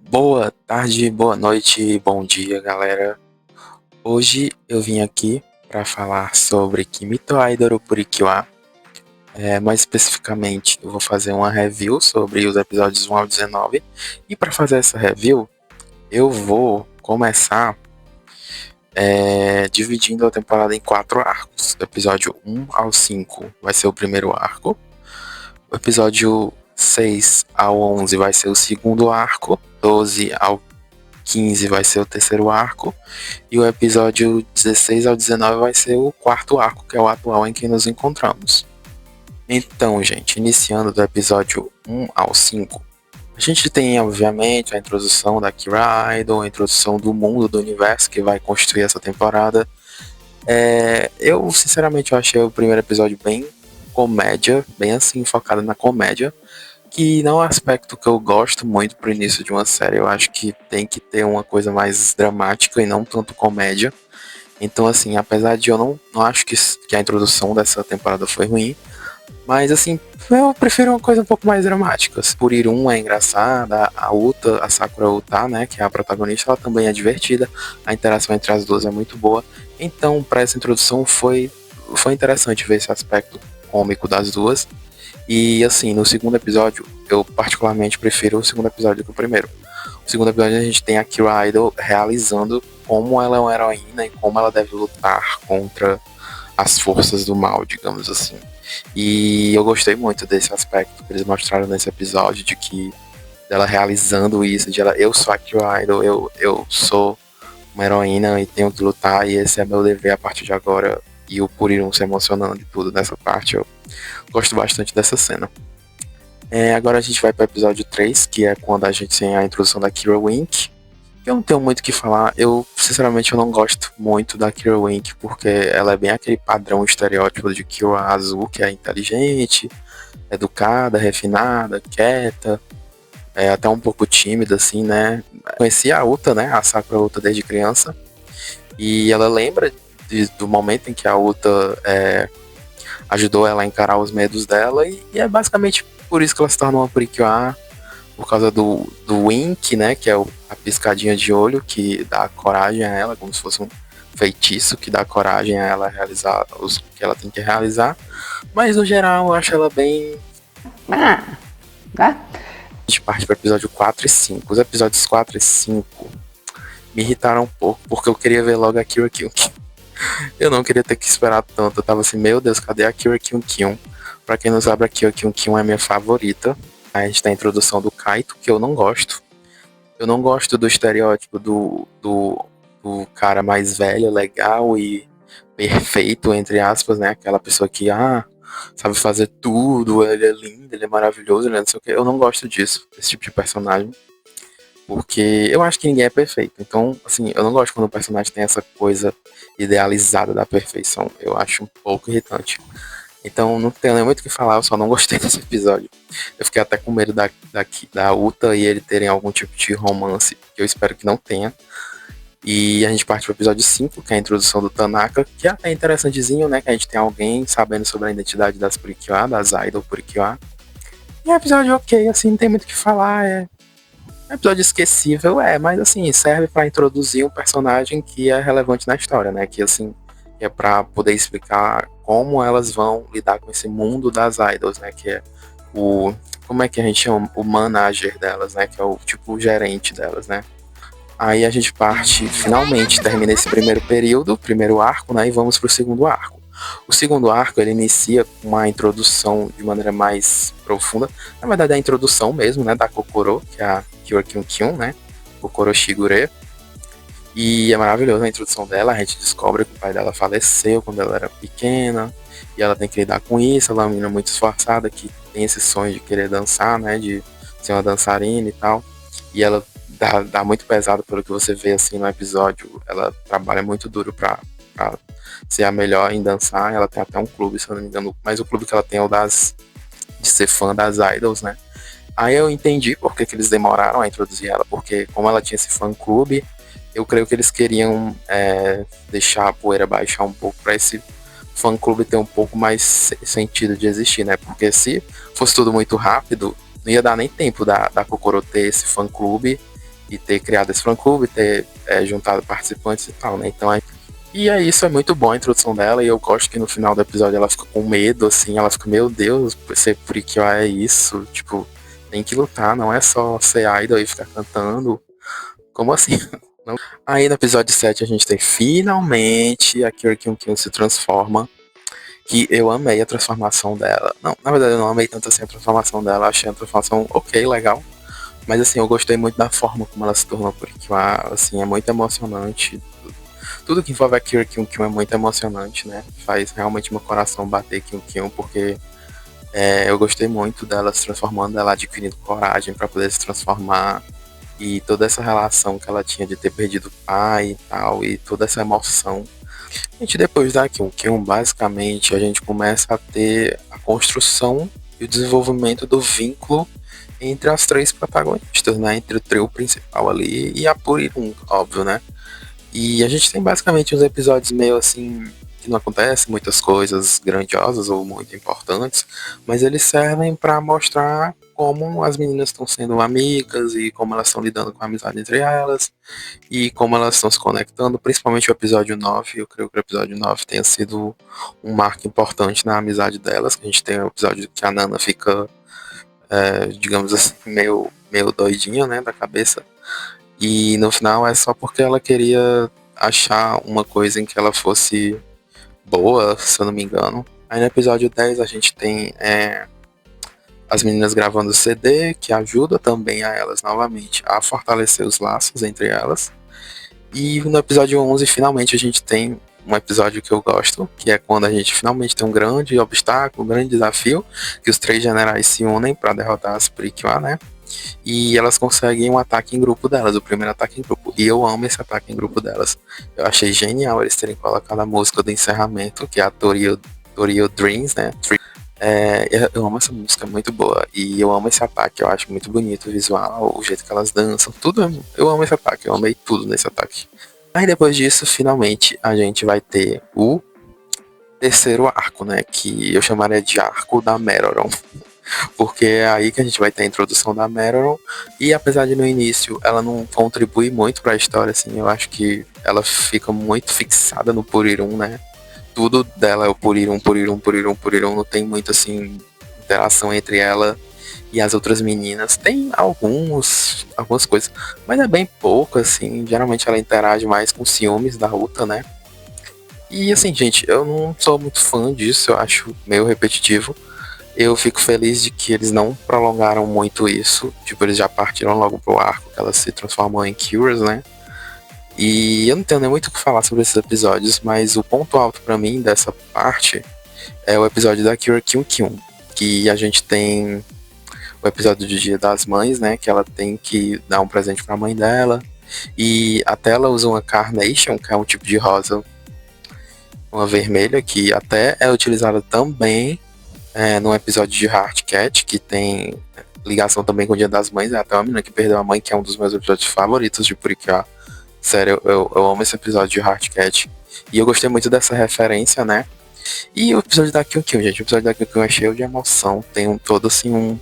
Boa tarde, boa noite, bom dia, galera. Hoje eu vim aqui para falar sobre Kimi Idol Purikiwa. Mais especificamente, eu vou fazer uma review sobre os episódios 1 ao 19. E para fazer essa review, eu vou começar dividindo a temporada em 4 arcos. Do episódio 1 ao 5 vai ser o primeiro arco. O episódio 6 ao 11 vai ser o segundo arco. 12 ao 15 vai ser o terceiro arco, e o episódio 16 ao 19 vai ser o quarto arco, que é o atual em que nos encontramos. Então, gente, iniciando do episódio 1 ao 5, a gente tem, obviamente, a introdução da Kira Idol, a introdução do mundo, do universo que vai construir essa temporada. Eu, sinceramente, eu achei o primeiro episódio bem comédia, bem assim, focado na comédia, que não é um aspecto que eu gosto muito pro início de uma série. Eu acho que tem que ter uma coisa mais dramática e não tanto comédia. Então, assim, apesar de eu não acho que a introdução dessa temporada foi ruim, mas, assim, eu prefiro uma coisa um pouco mais dramática. Purirum é engraçada, a Uta, a Sakura Uta, né, que é a protagonista, ela também é divertida, a interação entre as duas é muito boa. Então, para essa introdução foi interessante ver esse aspecto cômico das duas. E assim, no segundo episódio, eu particularmente prefiro o segundo episódio do que o primeiro. O segundo episódio a gente tem a Kira Idol realizando como ela é uma heroína e como ela deve lutar contra as forças do mal, digamos assim. E eu gostei muito desse aspecto que eles mostraram nesse episódio, de que dela realizando isso, de ela, eu sou a Kira Idol, eu sou uma heroína e tenho que lutar, e esse é meu dever a partir de agora. E o Purirum se emocionando de tudo nessa parte, eu gosto bastante dessa cena. Agora a gente vai para o episódio 3, que é quando a gente tem a introdução da Kira Wink. Eu não tenho muito o que falar, sinceramente eu não gosto muito da Kira Wink, porque ela é bem aquele padrão estereótipo de Kira azul, que é inteligente, educada, refinada, quieta, até um pouco tímida, assim, né? Conheci a Uta, né, a Sakura Uta desde criança, e ela lembra do momento em que a Uta ajudou ela a encarar os medos dela, e é basicamente por isso que ela se tornou uma Purikiwa, por causa do Wink, né, que é a piscadinha de olho que dá coragem a ela, como se fosse um feitiço que dá coragem a ela realizar os que ela tem que realizar. Mas no geral eu acho ela bem. Tá? A gente parte para o episódio 4 e 5. Os episódios 4 e 5 me irritaram um pouco, porque eu queria ver logo a Kira Kyun. Eu não queria ter que esperar tanto. Eu tava assim, meu Deus, cadê a Kira Kyun? Pra quem não sabe, a Kira Kyun é minha favorita. A gente tem a introdução do Kaito, que eu não gosto. Eu não gosto do estereótipo do cara mais velho, legal e perfeito, entre aspas, né? Aquela pessoa que, sabe fazer tudo, ele é lindo, ele é maravilhoso, ele não sei o que. Eu não gosto disso, desse tipo de personagem. Porque eu acho que ninguém é perfeito. Então, assim, eu não gosto quando o personagem tem essa coisa idealizada da perfeição. Eu acho um pouco irritante. Então, não tenho nem muito o que falar, eu só não gostei desse episódio. Eu fiquei até com medo da Uta e ele terem algum tipo de romance, que eu espero que não tenha. E a gente parte pro episódio 5, que é a introdução do Tanaka, que é até interessantezinho, né? Que a gente tem alguém sabendo sobre a identidade das Purikiwa, das Idol Purikiwa. E é um episódio ok, assim, não tem muito o que falar, é um episódio esquecível, mas assim, serve pra introduzir um personagem que é relevante na história, né? Que assim, é pra poder explicar como elas vão lidar com esse mundo das idols, né? Que é como é que a gente chama? O manager delas, né? Que é o tipo o gerente delas, né? Aí a gente parte, finalmente termina esse primeiro período, primeiro arco, né? E vamos pro segundo arco. O segundo arco, ele inicia com uma introdução de maneira mais profunda. Na verdade, é a introdução mesmo, né? Da Kokoro, que é a Kira Kyun, né? Kokoro Shigure. E é maravilhosa a introdução dela. A gente descobre que o pai dela faleceu quando ela era pequena. E ela tem que lidar com isso. Ela é uma menina muito esforçada, que tem esse sonho de querer dançar, né? De ser uma dançarina e tal. E ela dá muito pesado pelo que você vê assim no episódio. Ela trabalha muito duro pra ser a melhor em dançar. Ela tem até um clube, se eu não me engano. Mas o clube que ela tem é o de ser fã das idols, né? Aí eu entendi por que eles demoraram a introduzir ela. Porque como ela tinha esse fã-clube, eu creio que eles queriam deixar a poeira baixar um pouco para esse fã-clube ter um pouco mais sentido de existir, né? Porque se fosse tudo muito rápido, não ia dar nem tempo da Kokoro ter esse fã-clube e ter criado esse fã-clube, ter juntado participantes e tal, né? Então, e é isso, é muito bom a introdução dela, e eu gosto que no final do episódio ela fica com medo, assim, ela fica, meu Deus, ser Purikyo é isso, tipo, tem que lutar, não é só ser idol e ficar cantando, como assim? Não. Aí no episódio 7 a gente tem finalmente a Kyoryukin Kyun se transforma, que eu amei a transformação dela. Não, na verdade eu não amei tanto assim a transformação dela, achei a transformação ok, legal. Mas assim, eu gostei muito da forma como ela se tornou, porque assim, é muito emocionante. Tudo que envolve a Kyoryukin Kyun é muito emocionante, né? Faz realmente meu coração bater Kyun Kyun, porque eu gostei muito dela se transformando, ela adquirindo coragem para poder se transformar. E toda essa relação que ela tinha de ter perdido o pai e tal, e toda essa emoção. Gente, depois da Kyun, basicamente, a gente começa a ter a construção e o desenvolvimento do vínculo entre as três protagonistas, né? Entre o trio principal ali e a Purirum, óbvio, né? E a gente tem basicamente uns episódios meio assim que não acontecem muitas coisas grandiosas ou muito importantes, mas eles servem para mostrar como as meninas estão sendo amigas e como elas estão lidando com a amizade entre elas e como elas estão se conectando, principalmente o episódio 9. Eu creio que o episódio 9 tenha sido um marco importante na amizade delas, que a gente tem um episódio que a Nana fica, digamos assim, meio doidinha, né, da cabeça. E no final é só porque ela queria achar uma coisa em que ela fosse boa, se eu não me engano. Aí no episódio 10 a gente tem as meninas gravando CD, que ajuda também a elas novamente a fortalecer os laços entre elas. E no episódio 11 finalmente a gente tem um episódio que eu gosto, que é quando a gente finalmente tem um grande obstáculo, um grande desafio, que os três generais se unem para derrotar as Purikyo, né? E elas conseguem um ataque em grupo delas, o primeiro ataque em grupo. E eu amo esse ataque em grupo delas. Eu achei genial eles terem colocado a música do encerramento, que é a Torio Dreams, né? Eu amo essa música, é muito boa. E eu amo esse ataque, eu acho muito bonito o visual, o jeito que elas dançam, tudo. Eu amo esse ataque, eu amei tudo nesse ataque. Aí depois disso, finalmente, a gente vai ter o terceiro arco, né? Que eu chamaria de arco da Meroron. Porque é aí que a gente vai ter a introdução da Meroron. E apesar de no início ela não contribui muito para a história, assim, eu acho que ela fica muito fixada no Purirum, né? Tudo dela é o Purirum, Purirum, Purirum, Purirum. Não tem muito, assim, interação entre ela e as outras meninas. Tem algumas coisas, mas é bem pouco, assim. Geralmente ela interage mais com ciúmes da Uta, né? E assim, gente, eu não sou muito fã disso, eu acho meio repetitivo. Eu fico feliz de que eles não prolongaram muito isso. Tipo, eles já partiram logo pro arco, que ela se transformou em Curious, né? E eu não tenho nem muito o que falar sobre esses episódios, mas o ponto alto pra mim dessa parte é o episódio da Kyoryukin Kyun, que a gente tem o episódio do Dia das Mães, né? Que ela tem que dar um presente pra mãe dela. E até ela usa uma Carnation, que é um tipo de rosa, uma vermelha, que até é utilizada também num episódio de Heart Cat, que tem ligação também com o Dia das Mães. É até uma menina que perdeu a mãe, que é um dos meus episódios favoritos de Purikyo. Sério, eu amo esse episódio de Heart Cat. E eu gostei muito dessa referência, né? E o episódio da Kyun Kyun, gente, o episódio da Kyun Kyun é cheio de emoção. Tem todo assim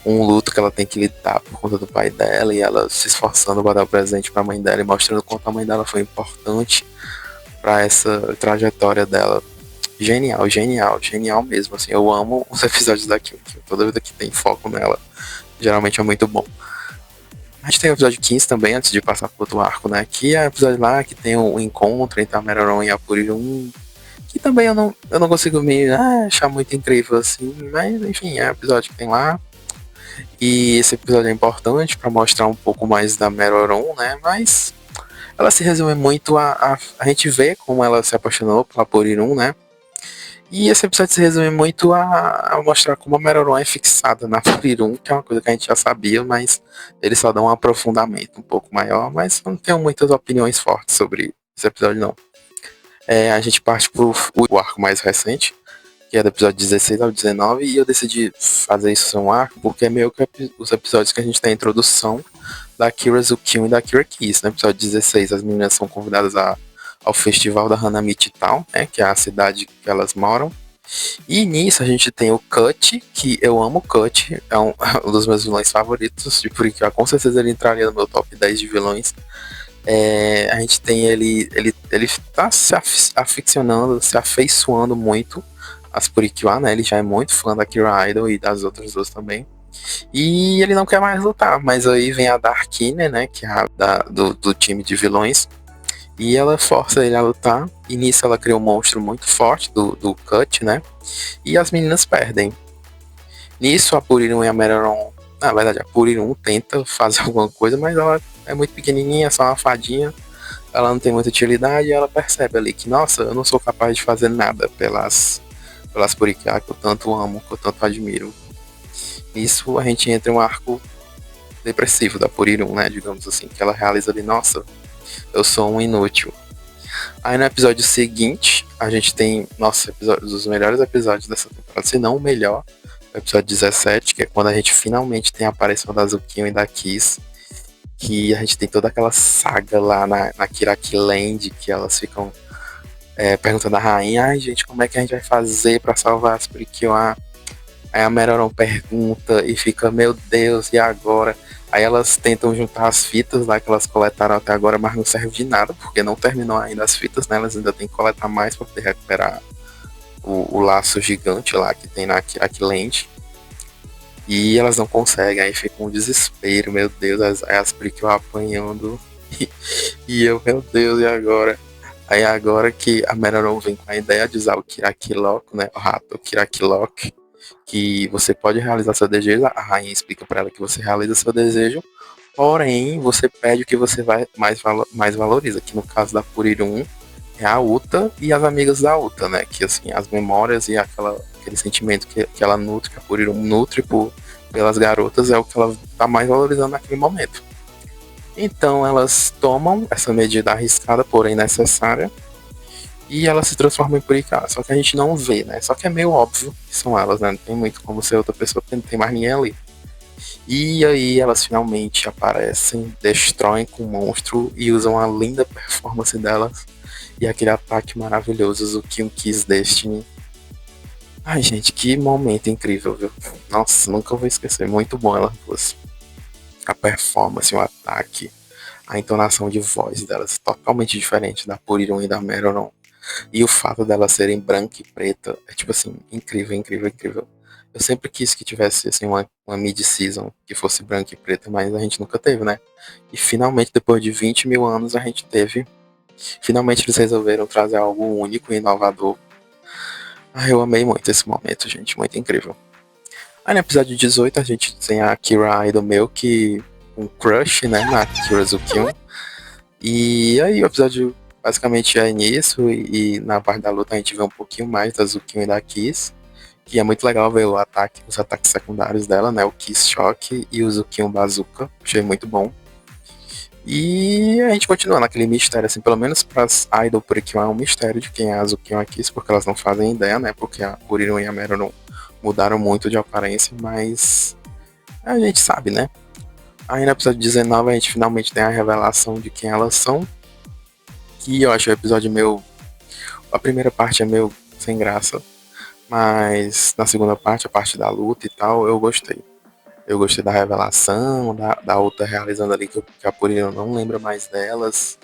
um luto que ela tem que lidar por conta do pai dela, e ela se esforçando para dar o presente pra mãe dela e mostrando quanto a mãe dela foi importante para essa trajetória dela. Genial, genial, genial mesmo, assim, eu amo os episódios da Kyun Kyun, toda vida que tem foco nela, geralmente é muito bom. A gente tem o episódio 15 também, antes de passar pro outro arco, né, que é o episódio lá que tem o encontro entre a Meroron e a Purirum, que também eu não consigo me achar muito incrível, assim, mas enfim, é o episódio que tem lá, e esse episódio é importante para mostrar um pouco mais da Meroron, né, mas ela se resume muito a gente vê como ela se apaixonou pela Purirum, né. E esse episódio se resume muito a mostrar como a Meroron é fixada na Purirum, que é uma coisa que a gente já sabia, mas eles só dão um aprofundamento um pouco maior, mas eu não tenho muitas opiniões fortes sobre esse episódio, não. A gente parte pro o arco mais recente, que é do episódio 16 ao 19, e eu decidi fazer isso ser um arco, porque é meio que os episódios que a gente tem a introdução da Kira Zukion e da Kira Kiss. No episódio 16, as meninas são convidadas ao festival da Hanamichi Town, né, que é a cidade que elas moram, E nisso a gente tem o Cut, que eu amo o Cut, é um, um dos meus vilões favoritos, porque com certeza ele entraria no meu top 10 de vilões. A gente tem ele tá se aficionando, se afeiçoando muito às Purikiwa, né? Ele já é muito fã da Kira Idol e das outras duas também. E ele não quer mais lutar, mas aí vem a Darkine, né? Que é do time de vilões. E ela força ele a lutar. E nisso ela cria um monstro muito forte do Cut, né? E as meninas perdem. Nisso a Purirum e a Meruem, na verdade a Purirum tenta fazer alguma coisa, mas ela é muito pequenininha, só uma fadinha. Ela não tem muita utilidade e ela percebe ali que, nossa, eu não sou capaz de fazer nada pelas Purikiá que eu tanto amo, que eu tanto admiro. Nisso a gente entra em um arco depressivo da Purirum, né, digamos assim, que ela realiza ali, nossa, eu sou um inútil. Aí no episódio seguinte, a gente tem, nossa, dos melhores episódios dessa temporada, se não o melhor, o episódio 17, que é quando a gente finalmente tem a aparição da Zukiyo e da Kiss, que a gente tem toda aquela saga lá na Kiraki Land, que elas ficam perguntando à rainha, ai gente, como é que a gente vai fazer pra salvar as Purikiwa? Aí a Meruem pergunta e fica, meu Deus, e agora? Aí elas tentam juntar as fitas lá que elas coletaram até agora, mas não serve de nada, porque não terminou ainda as fitas, né? Elas ainda tem que coletar mais para poder recuperar o laço gigante lá que tem na Kiraki Land. E elas não conseguem, aí fica um desespero, meu Deus, as Purikiwa apanhando. E eu, meu Deus, e agora? Aí agora que a Meruem vem com a ideia de usar o Kiraki Lock, né? O rato Kiraki Lock, que você pode realizar seu desejo, a rainha explica para ela que você realiza seu desejo, porém você pede o que você mais valoriza, que no caso da Purirum é a Uta e as amigas da Uta, né? Que assim, as memórias e aquele sentimento que ela nutre, que a Purirum nutre pelas garotas, é o que ela tá mais valorizando naquele momento. Então elas tomam essa medida arriscada, porém necessária, e ela se transforma em Purikiwa. Só que a gente não vê, né? Só que é meio óbvio que são elas, né? Não tem muito como ser outra pessoa, porque não tem mais ninguém ali. E aí elas finalmente aparecem, destroem com o monstro e usam a linda performance delas e aquele ataque maravilhoso, Zukiyo Kiss Destiny. Ai, gente, que momento incrível, viu? Nossa, nunca vou esquecer. Muito bom elas duas. A performance, o ataque, a entonação de voz delas totalmente diferente da Purirum e da Meruem. E o fato delas serem branca e preta é tipo assim, incrível, incrível, incrível. Eu sempre quis que tivesse assim, uma mid-season que fosse branca e preta, mas a gente nunca teve, né? E finalmente, depois de 20 mil anos, a gente teve. Finalmente eles resolveram trazer algo único e inovador. Eu amei muito esse momento, gente, muito incrível. Aí no episódio 18 a gente tem a Kira Idol meu, que um crush, né, na Kira Zukiyo. E aí o episódio basicamente é nisso, e na parte da luta a gente vê um pouquinho mais da Zukiyo e da Kiss, que é muito legal ver os ataques secundários dela, né, o Kiss Shock e o Zukiyo Bazooka, achei muito bom. E a gente continua naquele mistério, assim, pelo menos para as Idol por aqui é um mistério de quem é a Zukiyo e a Kiss, porque elas não fazem ideia, né, porque a Purirum e a Meruem mudaram muito de aparência, mas a gente sabe, né. Aí no episódio 19 a gente finalmente tem a revelação de quem elas são, que eu acho o episódio meio... A primeira parte é meio sem graça, mas na segunda parte, a parte da luta e tal, eu gostei. Eu gostei da revelação, da outra realizando ali que a Purirum não lembra mais delas.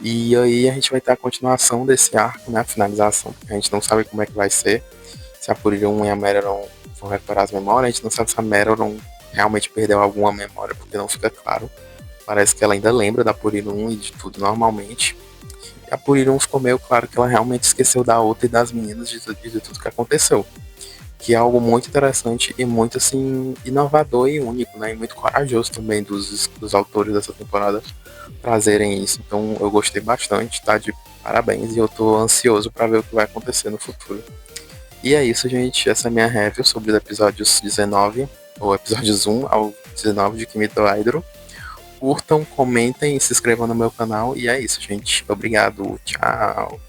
E aí a gente vai ter a continuação desse arco, né, a finalização, porque a gente não sabe como é que vai ser. Se a Purirum e a Meruem vão recuperar as memórias, a gente não sabe se a Meruem realmente perdeu alguma memória, porque não fica claro. Parece que ela ainda lembra da Purirum e de tudo normalmente. E a Purirum ficou meio claro que ela realmente esqueceu da outra e das meninas de tudo que aconteceu. Que é algo muito interessante e muito assim inovador e único, né? E muito corajoso também dos autores dessa temporada trazerem isso. Então eu gostei bastante, tá? De parabéns, e eu tô ansioso para ver o que vai acontecer no futuro. E é isso, gente. Essa é a minha review sobre os episódios 19, ou episódios 1 ao 19 de Kimi to Idol. Curtam, comentem e se inscrevam no meu canal. E é isso, gente. Obrigado. Tchau.